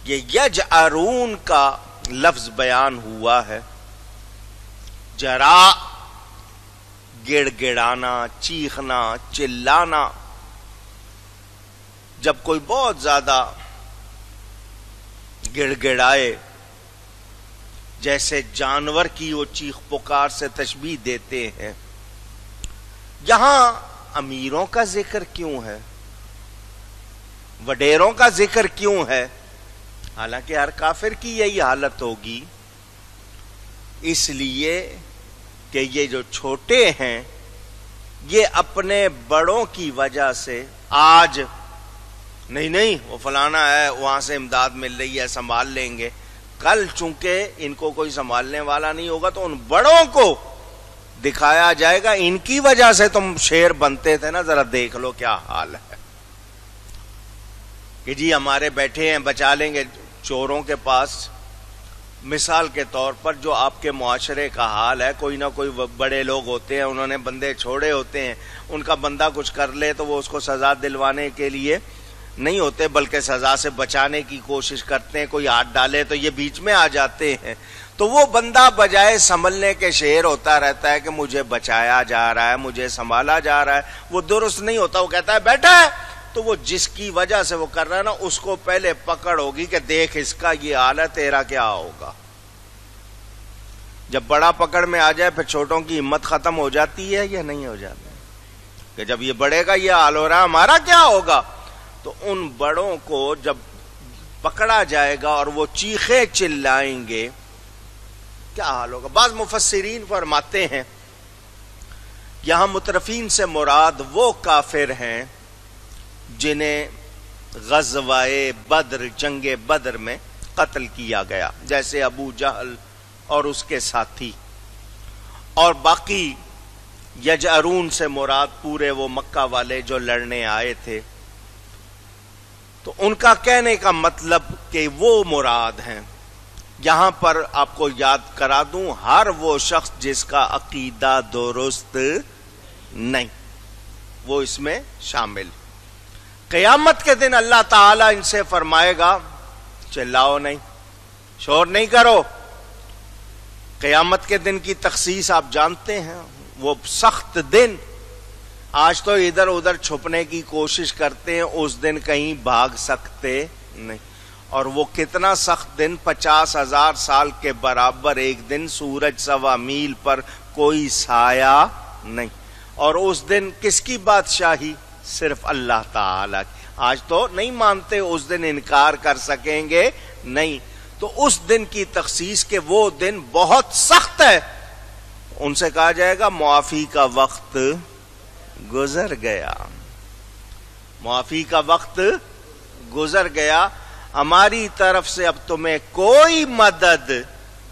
یہ یجعرون کا لفظ بیان ہوا ہے، جرا گڑ گڑانا، چیخنا، چلانا. جب کوئی بہت زیادہ گڑ گڑائے، جیسے جانور کی وہ چیخ پکار سے تشبیہ دیتے ہیں. یہاں امیروں کا ذکر کیوں ہے، وڈیروں کا ذکر کیوں ہے؟ حالانکہ ہر کافر کی یہی حالت ہوگی. اس لیے کہ یہ جو چھوٹے ہیں یہ اپنے بڑوں کی وجہ سے آج نہیں وہ فلانا ہے، وہاں سے امداد مل رہی ہے، سنبھال لیں گے. کل چونکہ ان کو کوئی سنبھالنے والا نہیں ہوگا تو ان بڑوں کو دکھایا جائے گا ان کی وجہ سے تم شیر بنتے تھے نا، ذرا دیکھ لو کیا حال ہے. کہ جی ہمارے بیٹھے ہیں بچا لیں گے. چوروں کے پاس مثال کے طور پر جو آپ کے معاشرے کا حال ہے، کوئی نہ کوئی بڑے لوگ ہوتے ہیں، انہوں نے بندے چھوڑے ہوتے ہیں، ان کا بندہ کچھ کر لے تو وہ اس کو سزا دلوانے کے لیے نہیں ہوتے بلکہ سزا سے بچانے کی کوشش کرتے ہیں. کوئی ہاتھ ڈالے تو یہ بیچ میں آ جاتے ہیں. تو وہ بندہ بجائے سنبھلنے کے شیر ہوتا رہتا ہے کہ مجھے بچایا جا رہا ہے، مجھے سنبھالا جا رہا ہے. وہ درست نہیں ہوتا. وہ کہتا ہے بیٹھا ہے تو وہ جس کی وجہ سے وہ کر رہا ہے نا، اس کو پہلے پکڑ ہوگی کہ دیکھ اس کا یہ حال ہے، تیرا کیا ہوگا. جب بڑا پکڑ میں آ جائے پھر چھوٹوں کی ہمت ختم ہو جاتی ہے یا نہیں ہو جاتی ہے کہ جب یہ بڑے کا یہ حال ہو رہا ہے ہمارا کیا ہوگا. تو ان بڑوں کو جب پکڑا جائے گا اور وہ چیخے چلائیں گے کیا حال ہوگا. بعض مفسرین فرماتے ہیں یہاں مترفین سے مراد وہ کافر ہیں جنہیں غزوہ بدر، جنگ بدر میں قتل کیا گیا، جیسے ابو جہل اور اس کے ساتھی. اور باقی یجعرون سے مراد پورے وہ مکہ والے جو لڑنے آئے تھے. تو ان کا کہنے کا مطلب کہ وہ مراد ہیں. یہاں پر آپ کو یاد کرا دوں، ہر وہ شخص جس کا عقیدہ درست نہیں وہ اس میں شامل. قیامت کے دن اللہ تعالیٰ ان سے فرمائے گا چلاؤ نہیں، شور نہیں کرو. قیامت کے دن کی تخصیص آپ جانتے ہیں، وہ سخت دن. آج تو ادھر ادھر چھپنے کی کوشش کرتے ہیں، اس دن کہیں بھاگ سکتے نہیں. اور وہ کتنا سخت دن، 50,000 سال کے برابر ایک دن، سورج 1.25 میل پر کوئی سایہ نہیں. اور اس دن کس کی بادشاہی؟ صرف اللہ تعالی. آج تو نہیں مانتے، اس دن انکار کر سکیں گے نہیں. تو اس دن کی تخصیص کے وہ دن بہت سخت ہے. ان سے کہا جائے گا معافی کا وقت گزر گیا، معافی کا وقت گزر گیا. ہماری طرف سے اب تمہیں کوئی مدد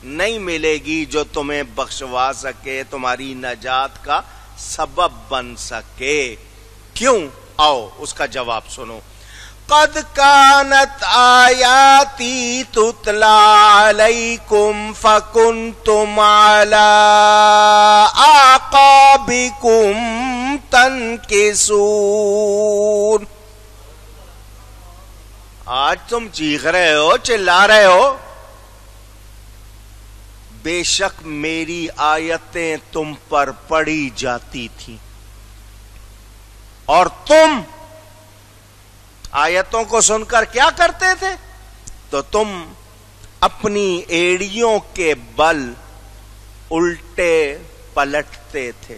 نہیں ملے گی جو تمہیں بخشوا سکے، تمہاری نجات کا سبب بن سکے. کیوں؟ آؤ اس کا جواب سنو. قد كانت آیاتی تتلی علیکم فکنتم علی اعقابکم تنکسون. آج تم چیخ رہے ہو، چلا رہے ہو. بے شک میری آیتیں تم پر پڑھی جاتی تھیں اور تم آیتوں کو سن کر کیا کرتے تھے؟ تو تم اپنی ایڑیوں کے بل الٹے پلٹتے تھے.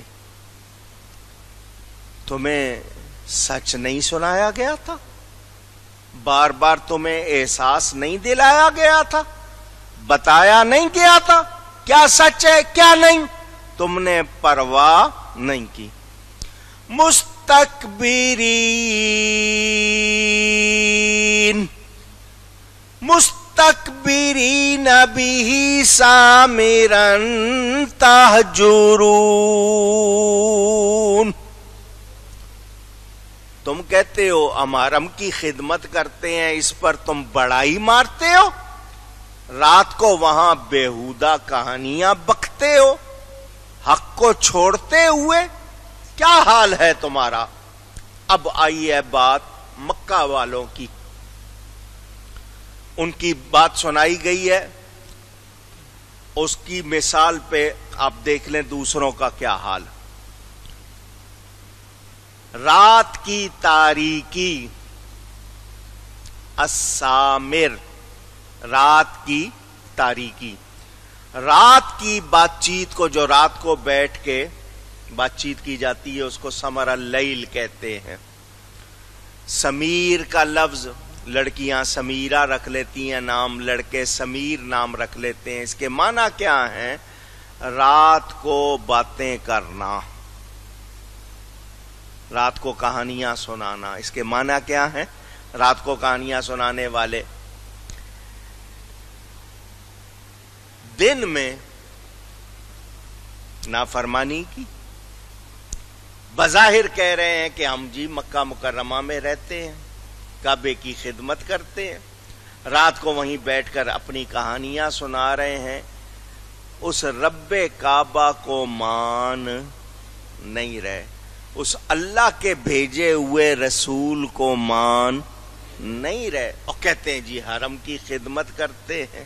تمہیں سچ نہیں سنایا گیا تھا؟ بار بار تمہیں احساس نہیں دلایا گیا تھا؟ بتایا نہیں گیا تھا کیا سچ ہے کیا نہیں؟ تم نے پرواہ نہیں کی. مستکبرین بہ سامرا تہجرون. تم کہتے ہو ہم حرم کی خدمت کرتے ہیں، اس پر تم بڑائی مارتے ہو، رات کو وہاں بیہودہ کہانیاں بکتے ہو حق کو چھوڑتے ہوئے. کیا حال ہے تمہارا؟ اب آئی ہے بات مکہ والوں کی. ان کی بات سنائی گئی ہے، اس کی مثال پہ آپ دیکھ لیں دوسروں کا کیا حال۔ رات کی تاریکی، السامر، رات کی تاریکی، رات کی بات چیت کو، جو رات کو بیٹھ کے بات چیت کی جاتی ہے، اس کو سمر اللیل کہتے ہیں۔ سمیر کا لفظ، لڑکیاں سمیرہ رکھ لیتی ہیں نام، لڑکے سمیر نام رکھ لیتے ہیں۔ اس کے معنی کیا ہیں؟ رات کو باتیں کرنا، رات کو کہانیاں سنانا۔ اس کے معنی کیا ہیں؟ رات کو کہانیاں سنانے والے دن میں نافرمانی کی، بظاہر کہہ رہے ہیں کہ ہم جی مکہ مکرمہ میں رہتے ہیں، کعبے کی خدمت کرتے ہیں، رات کو وہیں بیٹھ کر اپنی کہانیاں سنا رہے ہیں، اس رب کعبہ کو مان نہیں رہے، اس اللہ کے بھیجے ہوئے رسول کو مان نہیں رہے، اور کہتے ہیں جی حرم کی خدمت کرتے ہیں۔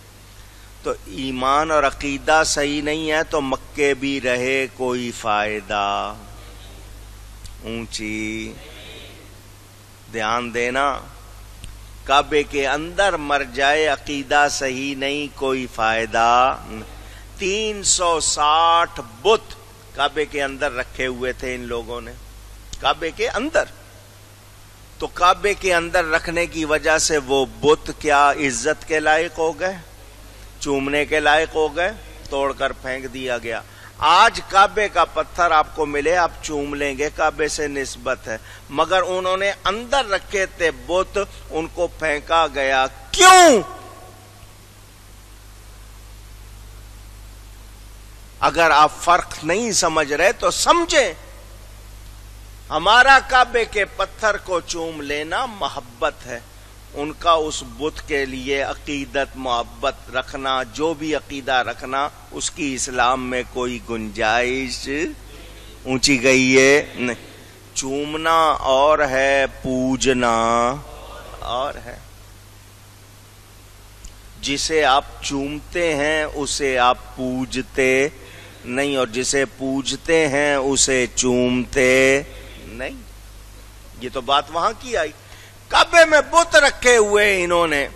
تو ایمان اور عقیدہ صحیح نہیں ہے تو مکے بھی رہے کوئی فائدہ۔ اونچی دھیان دینا، کعبے کے اندر مر جائے عقیدہ صحیح نہیں کوئی فائدہ۔ 360 بت کعبے کے اندر رکھے ہوئے تھے ان لوگوں نے، کعبے کے اندر۔ تو کعبے کے اندر رکھنے کی وجہ سے وہ بت کیا عزت کے لائق ہو گئے، چومنے کے لائق ہو گئے، توڑ کر پھینک دیا گیا۔ آج کعبے کا پتھر آپ کو ملے آپ چوم لیں گے، کعبے سے نسبت ہے، مگر انہوں نے اندر رکھے تھے بت، ان کو پھینکا گیا۔ کیوں؟ اگر آپ فرق نہیں سمجھ رہے تو سمجھیں، ہمارا کعبے کے پتھر کو چوم لینا محبت ہے، ان کا اس بت کے لیے عقیدت محبت رکھنا، جو بھی عقیدہ رکھنا، اس کی اسلام میں کوئی گنجائش اونچی گئی ہے نہیں۔ چومنا اور ہے، پوجنا اور ہے۔ جسے آپ چومتے ہیں اسے آپ پوجتے نہیں، اور جسے پوجتے ہیں اسے چومتے نہیں۔ یہ تو بات وہاں کی آئی۔ کعبے میں بت رکھے ہوئے انہوں نے،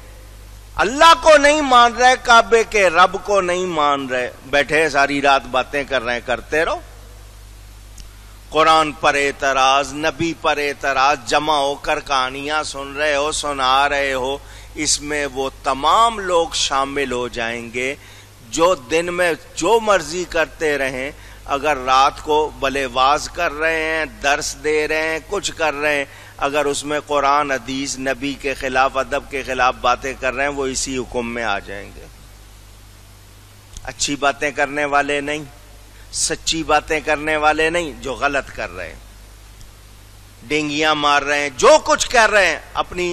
اللہ کو نہیں مان رہے، کعبے کے رب کو نہیں مان رہے، بیٹھے ساری رات باتیں کر رہے ہیں، کرتے رہو۔ قرآن پر اعتراض، نبی پر اعتراض، جمع ہو کر کہانیاں سن رہے ہو، سنا رہے ہو، اس میں وہ تمام لوگ شامل ہو جائیں گے جو دن میں جو مرضی کرتے رہیں، اگر رات کو بھلے واز کر رہے ہیں، درس دے رہے ہیں، کچھ کر رہے ہیں، اگر اس میں قرآن حدیث نبی کے خلاف، ادب کے خلاف باتیں کر رہے ہیں، وہ اسی حکم میں آ جائیں گے۔ اچھی باتیں کرنے والے نہیں، سچی باتیں کرنے والے نہیں، جو غلط کر رہے ہیں، ڈینگیاں مار رہے ہیں، جو کچھ کر رہے ہیں، اپنی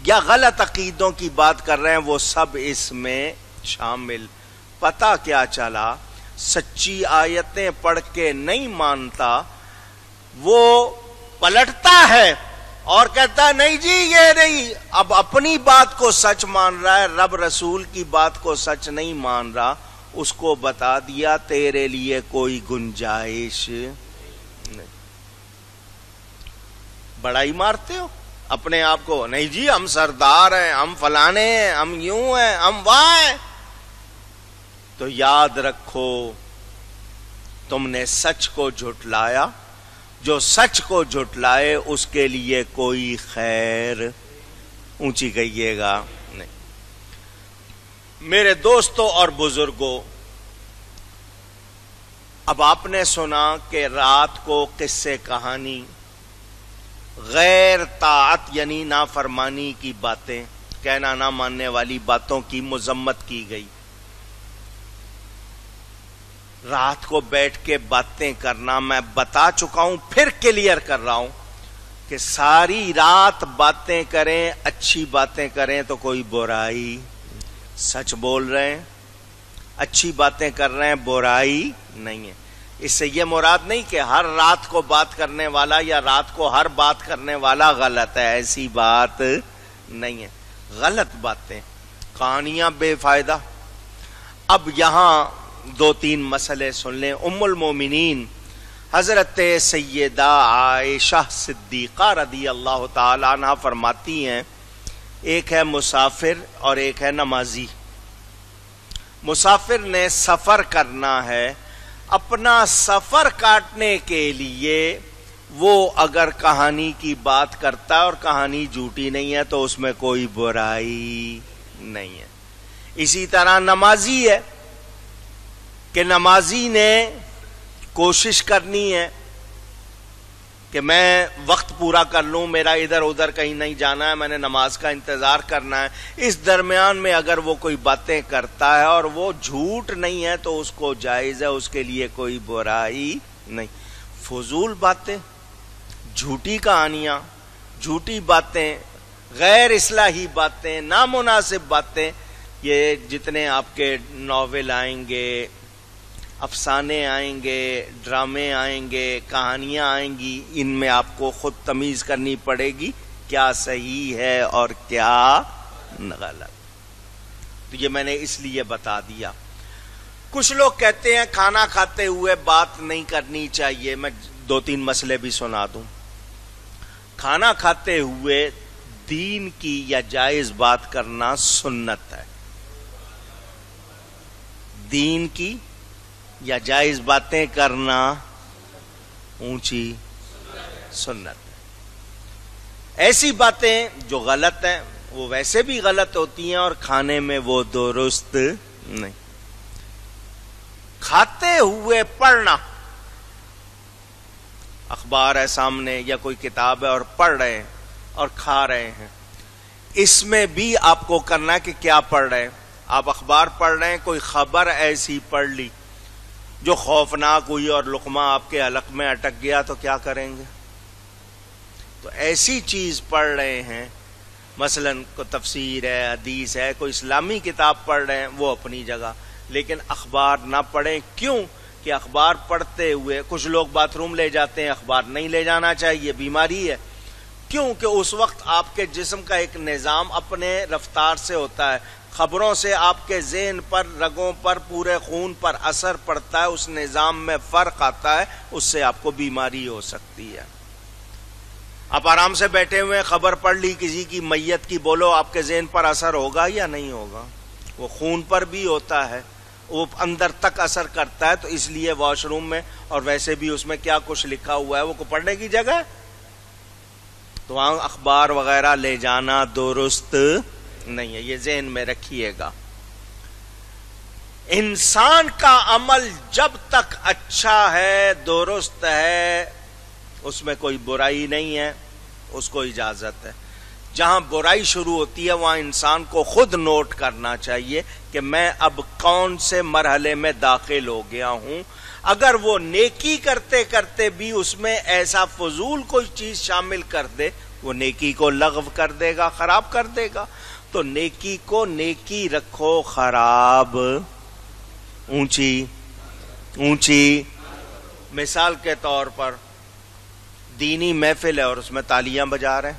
یا غلط عقیدوں کی بات کر رہے ہیں، وہ سب اس میں شامل۔ پتہ کیا چلا؟ سچی آیتیں پڑھ کے نہیں مانتا، وہ پلٹتا ہے اور کہتا ہے نہیں جی یہ نہیں، اب اپنی بات کو سچ مان رہا ہے، رب رسول کی بات کو سچ نہیں مان رہا۔ اس کو بتا دیا تیرے لیے کوئی گنجائش نہیں۔ بڑائی مارتے ہو اپنے آپ کو، نہیں جی ہم سردار ہیں، ہم فلانے ہیں، ہم یوں ہیں، ہم وہاں ہیں۔ تو یاد رکھو تم نے سچ کو جھٹلایا، جو سچ کو جھٹلائے اس کے لیے کوئی خیر اونچی کہیے گا نہیں۔ میرے دوستوں اور بزرگوں، اب آپ نے سنا کہ رات کو قصے کہانی، غیر طاعت یعنی نافرمانی کی باتیں، کہنا نہ ماننے والی باتوں کی مذمت کی گئی۔ رات کو بیٹھ کے باتیں کرنا، میں بتا چکا ہوں، پھر کلیئر کر رہا ہوں کہ ساری رات باتیں کریں، اچھی باتیں کریں تو کوئی برائی، سچ بول رہے ہیں، اچھی باتیں کر رہے ہیں، برائی نہیں ہے۔ اس سے یہ مراد نہیں کہ ہر رات کو بات کرنے والا یا رات کو ہر بات کرنے والا غلط ہے، ایسی بات نہیں ہے۔ غلط باتیں کہانیاں بے فائدہ. اب یہاں دو تین مسئلے سن لیں. ام المومنین حضرت سیدہ عائشہ صدیقہ رضی اللہ تعالی عنہ فرماتی ہیں ایک ہے مسافر اور ایک ہے نمازی. مسافر نے سفر کرنا ہے, اپنا سفر کاٹنے کے لیے وہ اگر کہانی کی بات کرتا ہے اور کہانی جھوٹی نہیں ہے تو اس میں کوئی برائی نہیں ہے. اسی طرح نمازی ہے کہ نمازی نے کوشش کرنی ہے کہ میں وقت پورا کر لوں, میرا ادھر ادھر کہیں نہیں جانا ہے, میں نے نماز کا انتظار کرنا ہے. اس درمیان میں اگر وہ کوئی باتیں کرتا ہے اور وہ جھوٹ نہیں ہے تو اس کو جائز ہے, اس کے لیے کوئی برائی نہیں. فضول باتیں, جھوٹی کہانیاں, جھوٹی باتیں, غیر اصلاحی باتیں, نامناسب باتیں, یہ جتنے آپ کے ناول آئیں گے, افسانے آئیں گے, ڈرامے آئیں گے, کہانیاں آئیں گی, ان میں آپ کو خود تمیز کرنی پڑے گی کیا صحیح ہے اور کیا غلط. تو یہ میں نے اس لیے بتا دیا. کچھ لوگ کہتے ہیں کھانا کھاتے ہوئے بات نہیں کرنی چاہیے. میں دو تین مسئلے بھی سنا دوں. کھانا کھاتے ہوئے دین کی یا جائز بات کرنا سنت ہے. دین کی یا جائز باتیں کرنا اونچی سنت ہے. ایسی باتیں جو غلط ہیں وہ ویسے بھی غلط ہوتی ہیں اور کھانے میں وہ درست نہیں. کھاتے ہوئے پڑھنا, اخبار ہے سامنے یا کوئی کتاب ہے اور پڑھ رہے ہیں اور کھا رہے ہیں, اس میں بھی آپ کو کرنا ہے کہ کیا پڑھ رہے ہیں. آپ اخبار پڑھ رہے ہیں, کوئی خبر ایسی پڑھ لی جو خوفناک ہوئی اور لقمہ آپ کے حلق میں اٹک گیا تو کیا کریں گے؟ تو ایسی چیز پڑھ رہے ہیں, مثلا کوئی تفسیر ہے, حدیث ہے, کوئی اسلامی کتاب پڑھ رہے ہیں, وہ اپنی جگہ, لیکن اخبار نہ پڑھیں. کیوں کہ اخبار پڑھتے ہوئے کچھ لوگ باتھ روم لے جاتے ہیں, اخبار نہیں لے جانا چاہیے, بیماری ہے. کیوں کہ اس وقت آپ کے جسم کا ایک نظام اپنے رفتار سے ہوتا ہے, خبروں سے آپ کے ذہن پر, رگوں پر, پورے خون پر اثر پڑتا ہے, اس نظام میں فرق آتا ہے, اس سے آپ کو بیماری ہو سکتی ہے. آپ آرام سے بیٹھے ہوئے خبر پڑھ لی کسی کی میت کی, بولو آپ کے ذہن پر اثر ہوگا یا نہیں ہوگا؟ وہ خون پر بھی ہوتا ہے, وہ اندر تک اثر کرتا ہے. تو اس لیے واش روم میں اور ویسے بھی اس میں کیا کچھ لکھا ہوا ہے وہ کو پڑھنے کی جگہ ہے, تو وہاں اخبار وغیرہ لے جانا درست نہیں ہے. یہ ذہن میں رکھیے گا. انسان کا عمل جب تک اچھا ہے, درست ہے, اس میں کوئی برائی نہیں ہے, اس کو اجازت ہے. جہاں برائی شروع ہوتی ہے وہاں انسان کو خود نوٹ کرنا چاہیے کہ میں اب کون سے مرحلے میں داخل ہو گیا ہوں. اگر وہ نیکی کرتے کرتے بھی اس میں ایسا فضول کوئی چیز شامل کر دے, وہ نیکی کو لغو کر دے گا, خراب کر دے گا. تو نیکی کو نیکی رکھو, خراب اونچی اونچی. مثال کے طور پر دینی محفل ہے اور اس میں تالیاں بجا رہے ہیں,